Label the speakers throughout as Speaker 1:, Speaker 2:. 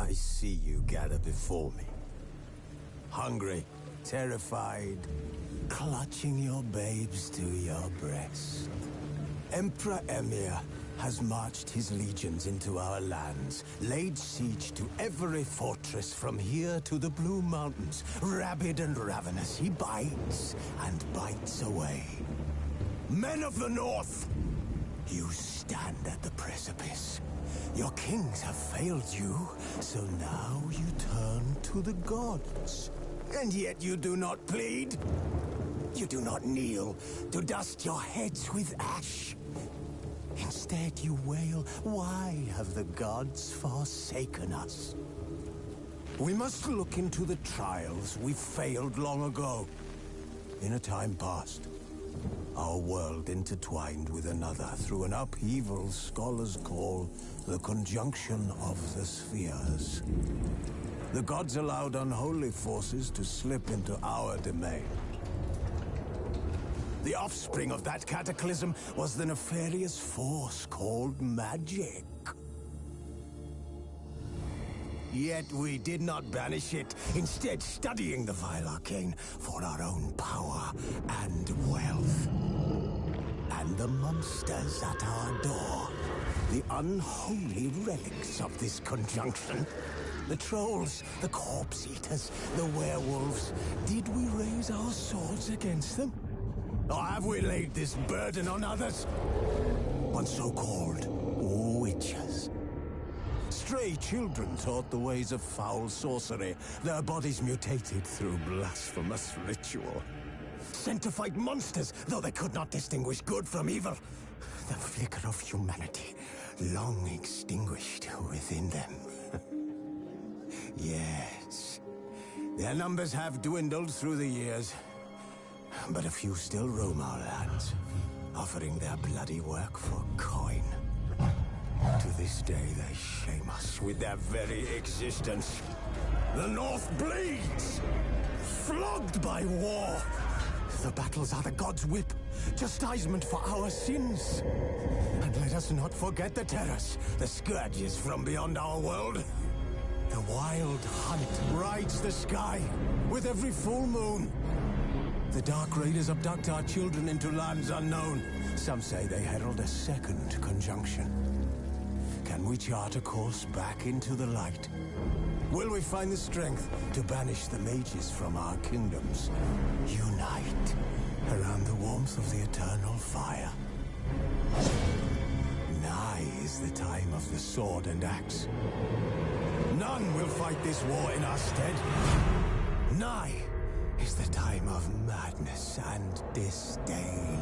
Speaker 1: I see you gather before me. Hungry, terrified, clutching your babes to your breast. Emperor Emhyr has marched his legions into our lands, laid siege to every fortress from here to the Blue Mountains. Rabid and ravenous, he bites and bites away. Men of the North, you stand at the precipice. Your kings have failed you, so now you turn to the gods. And yet you do not plead. You do not kneel to dust your heads with ash. Instead you wail, why have the gods forsaken us? We must look into the trials we failed long ago. In a time past, our world intertwined with another through an upheaval scholars call the conjunction of the spheres. The gods allowed unholy forces to slip into our domain. The offspring of that cataclysm was the nefarious force called magic. Yet we did not banish it, instead studying the vile arcane for our own power and wealth. And the monsters at our door, the unholy relics of this conjunction. The trolls, the corpse eaters, the werewolves. Did we raise our swords against them? Or have we laid this burden on others? On so-called witches. Stray children taught the ways of foul sorcery, their bodies mutated through blasphemous ritual. Sent to fight monsters, though they could not distinguish good from evil. The flicker of humanity, long extinguished within them. Yes, their numbers have dwindled through the years. But a few still roam our lands, offering their bloody work for coin. To this day, they shame us with their very existence. The North bleeds, flogged by war. The battles are the gods' whip, chastisement for our sins. And let us not forget the terrors, the scourges from beyond our world. The wild hunt rides the sky with every full moon. The Dark Raiders abduct our children into lands unknown. Some say they herald a second conjunction. Can we chart a course back into the light? Will we find the strength to banish the mages from our kingdoms? Unite around the warmth of the eternal fire. Nigh is the time of the sword and axe. None will fight this war in our stead. Nigh is the time of madness and disdain.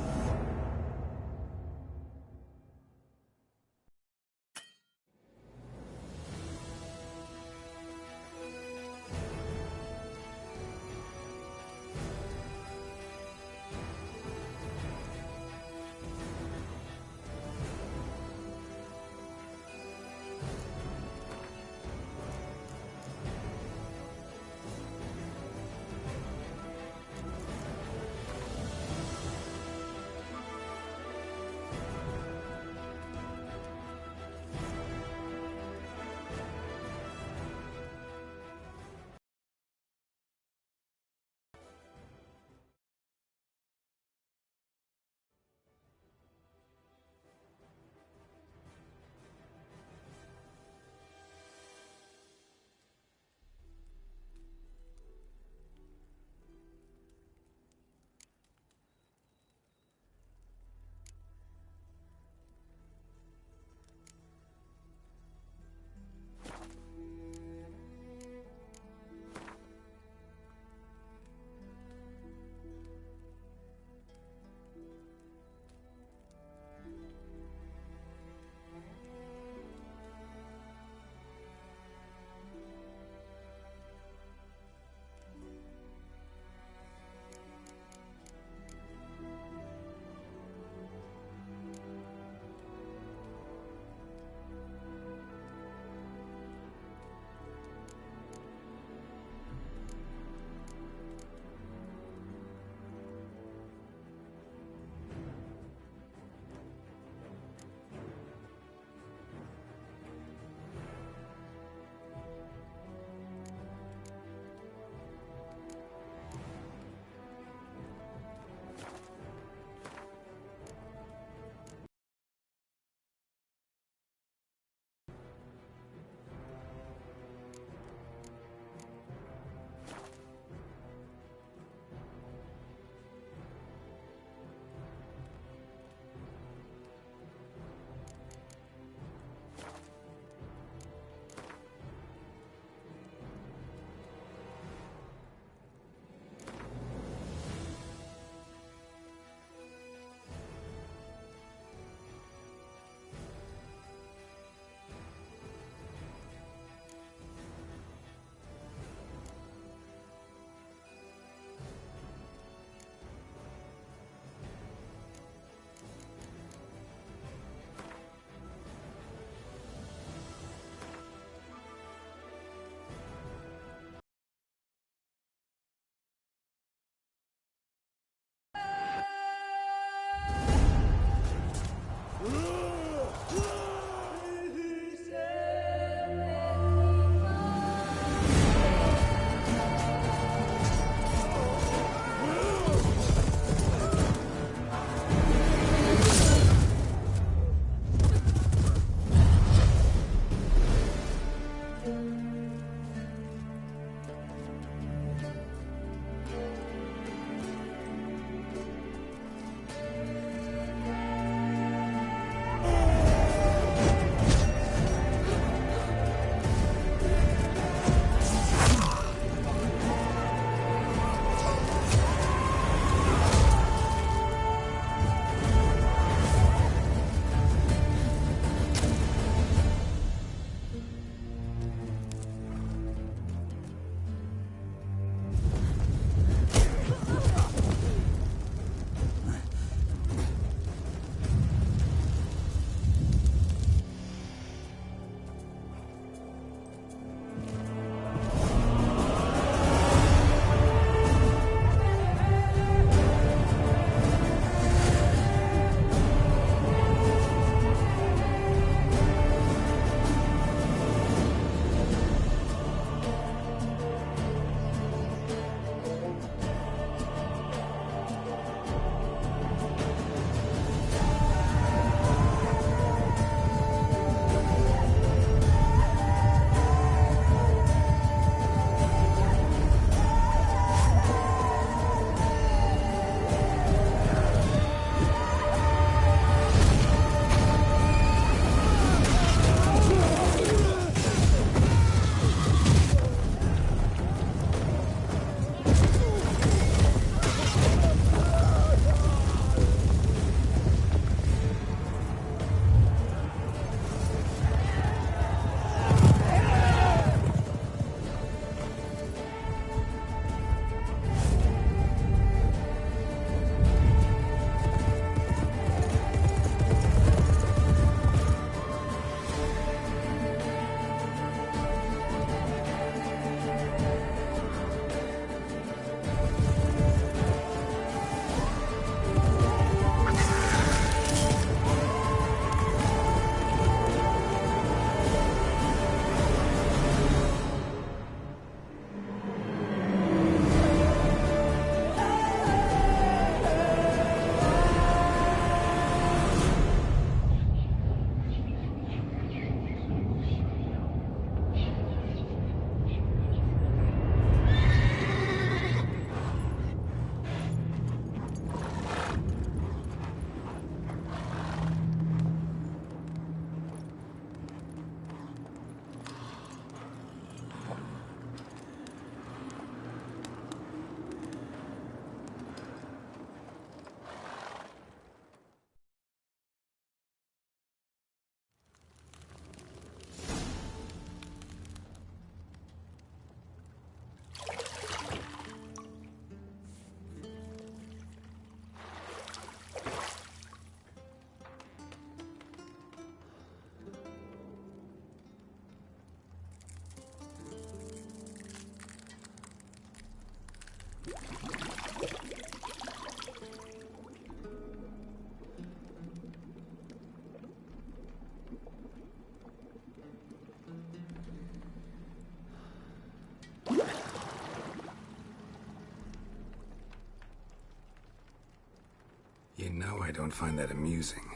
Speaker 2: You know I don't find that amusing.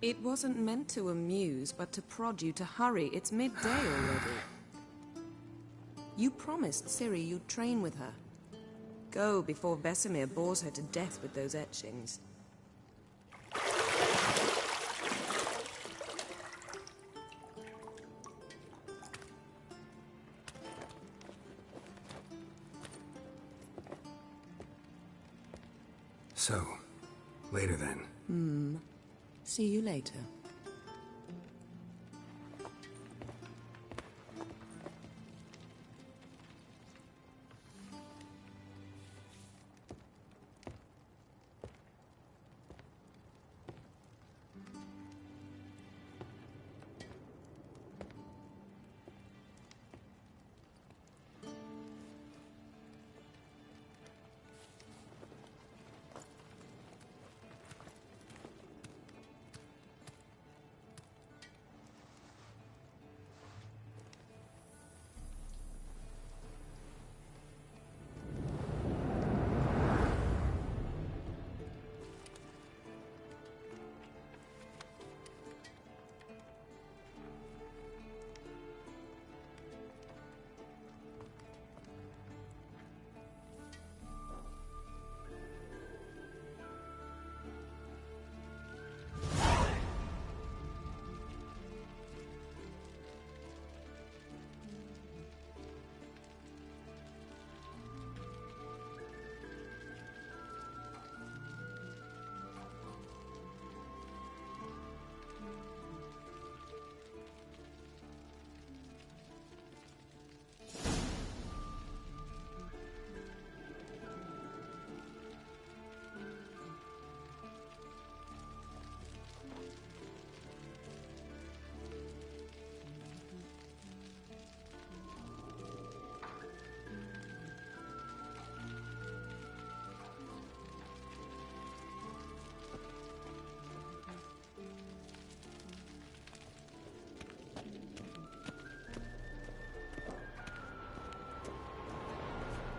Speaker 3: It wasn't meant to amuse, but to prod you to hurry. It's midday already. You promised Ciri you'd train with her. Go before Vesemir bores her to death with those etchings.
Speaker 2: So, later then.
Speaker 3: See you later.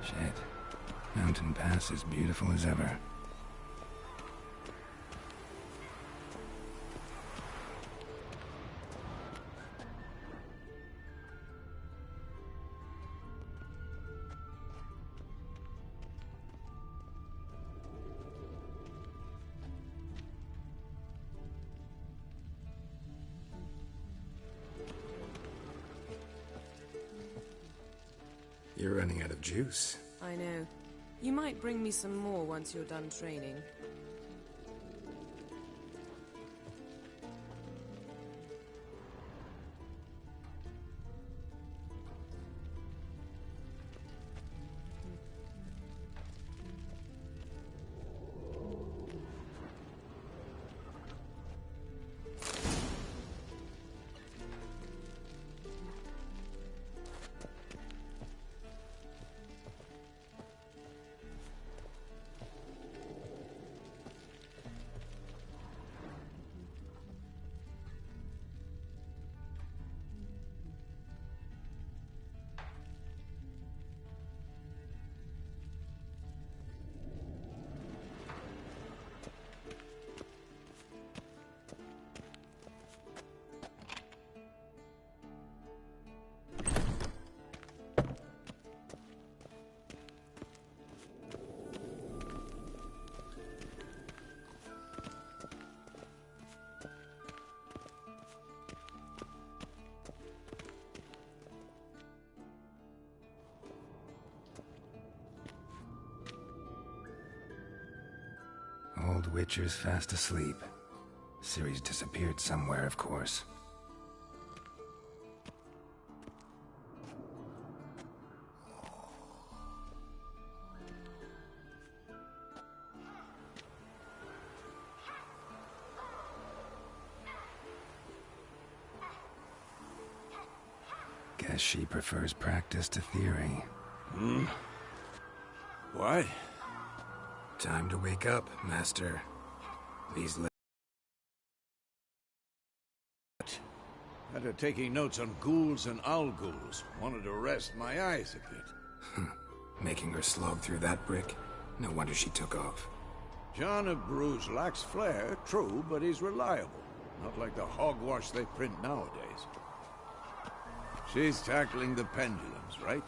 Speaker 2: Shit. Mountain Pass is beautiful as ever. You're running out of juice.
Speaker 3: I know. You might bring me some more once you're done training.
Speaker 2: Old Witcher's fast asleep. Ciri's disappeared somewhere, of course. Guess she prefers practice to theory.
Speaker 4: What?
Speaker 2: Time to wake up, Master. These
Speaker 4: Had her taking notes on ghouls and owl-ghouls. Wanted to rest my eyes a bit.
Speaker 2: making her slog through that brick? No wonder she took off.
Speaker 4: John of Bruges lacks flair, true, but he's reliable. Not like the hogwash they print nowadays. She's tackling the pendulums, right?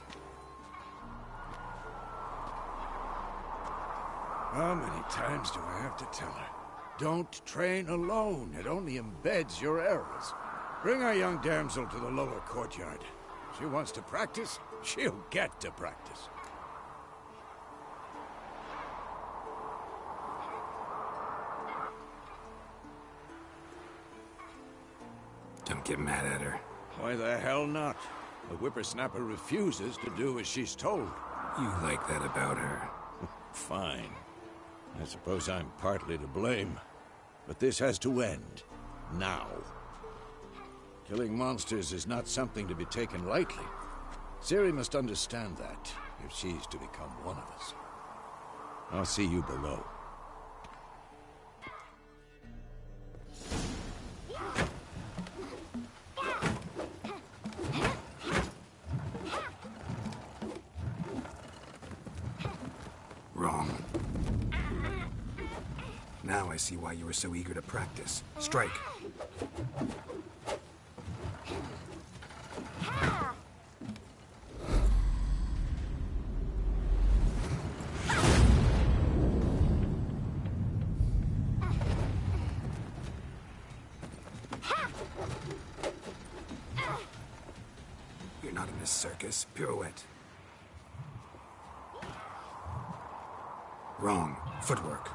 Speaker 4: How many times do I have to tell her? Don't train alone. It only embeds your errors. Bring our young damsel to the lower courtyard. She wants to practice, she'll get to practice.
Speaker 2: Don't get mad at her.
Speaker 4: Why the hell not? The whippersnapper refuses to do as she's told.
Speaker 2: You like that about her.
Speaker 4: Fine. I suppose I'm partly to blame. But this has to end. Now. Killing monsters is not something to be taken lightly. Ciri must understand that, if she's to become one of us. I'll see you below.
Speaker 2: Wrong. Now I see why you were so eager to practice. Strike. You're not in this circus. Pirouette. Wrong. Footwork.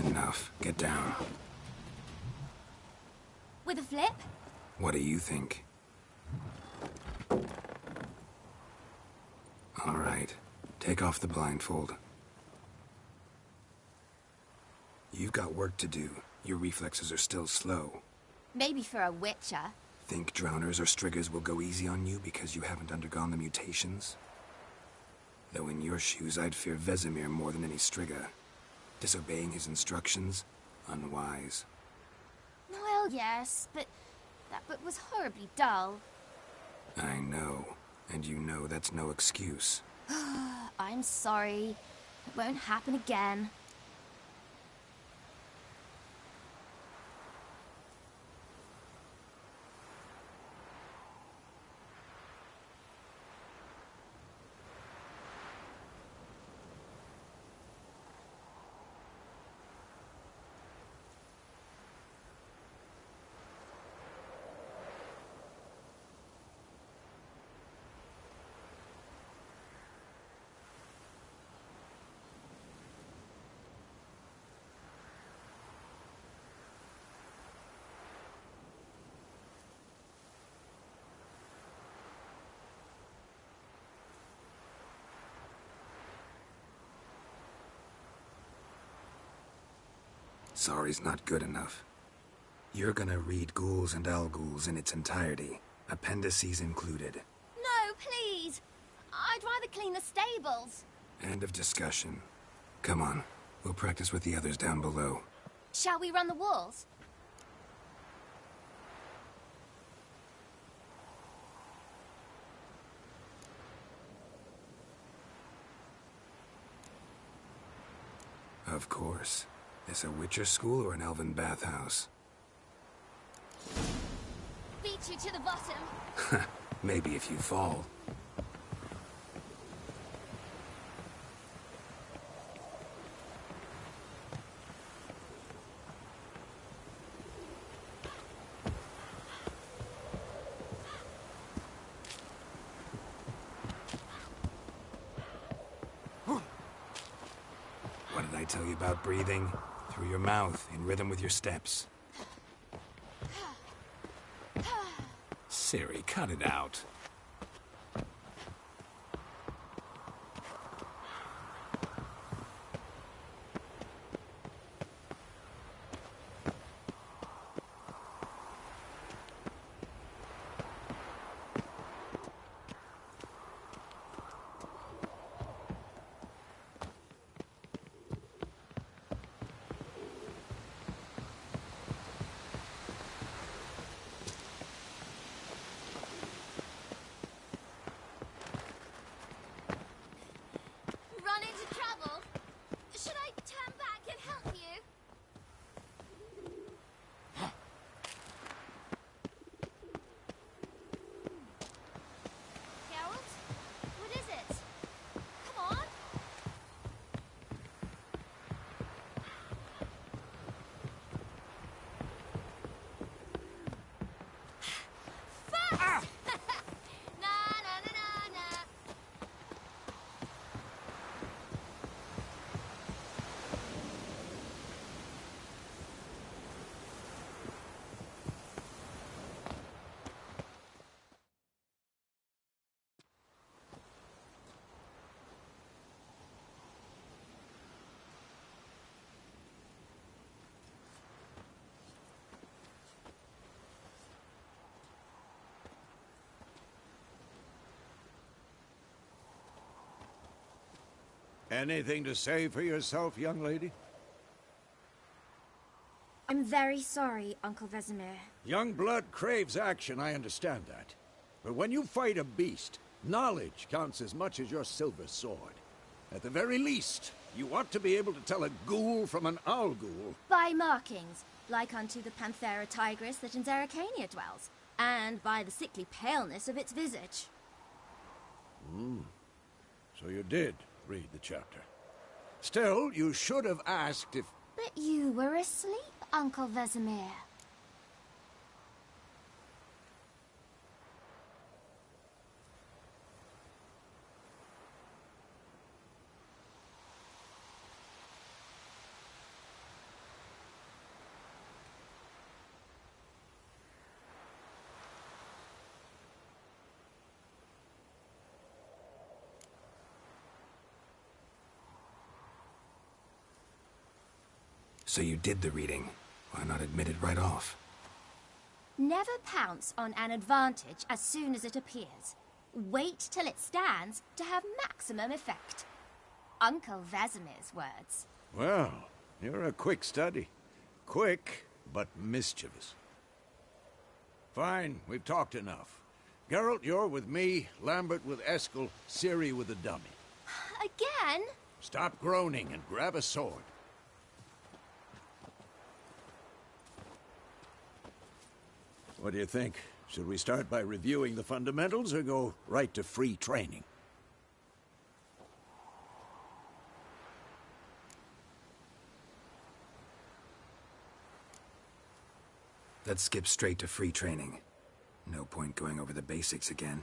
Speaker 2: Enough. Get down.
Speaker 5: With a flip?
Speaker 2: What do you think? All right. Take off the blindfold. You've got work to do. Your reflexes are still slow.
Speaker 5: Maybe for a witcher.
Speaker 2: Think drowners or striggers will go easy on you because you haven't undergone the mutations? Though in your shoes, I'd fear Vesemir more than any strigger. Disobeying his instructions? Unwise.
Speaker 5: Well, yes, but that book was horribly dull.
Speaker 2: I know. And you know that's no excuse.
Speaker 5: I'm sorry. It won't happen again.
Speaker 2: Sorry's not good enough. You're gonna read Ghouls and Owl-Ghouls in its entirety, appendices included.
Speaker 5: No, please! I'd rather clean the stables.
Speaker 2: End of discussion. Come on, we'll practice with the others down below.
Speaker 5: Shall we run the walls?
Speaker 2: Of course. This a Witcher school or an elven bathhouse?
Speaker 5: Beat you to the bottom.
Speaker 2: Maybe if you fall. What did I tell you about breathing? Through your mouth, in rhythm with your steps. Ciri, cut it out.
Speaker 4: Anything to say for yourself, young lady?
Speaker 5: I'm very sorry, Uncle Vesemir.
Speaker 4: Young blood craves action, I understand that. But when you fight a beast, knowledge counts as much as your silver sword. At the very least, you ought to be able to tell a ghoul from an owl ghoul.
Speaker 5: By markings, like unto the Panthera tigris that in Zerrikania dwells, and by the sickly paleness of its visage.
Speaker 4: So you did read the chapter. Still, you should have asked if...
Speaker 5: But you were asleep, Uncle Vesemir.
Speaker 2: So you did the reading. Why not admit it right off?
Speaker 5: Never pounce on an advantage as soon as it appears. Wait till it stands to have maximum effect. Uncle Vesemir's words.
Speaker 4: Well, you're a quick study. Quick, but mischievous. Fine, we've talked enough. Geralt, you're with me, Lambert with Eskel, Ciri with the dummy.
Speaker 5: Again?
Speaker 4: Stop groaning and grab a sword. What do you think? Should we start by reviewing the fundamentals or go right to free training?
Speaker 2: Let's skip straight to free training. No point going over the basics again.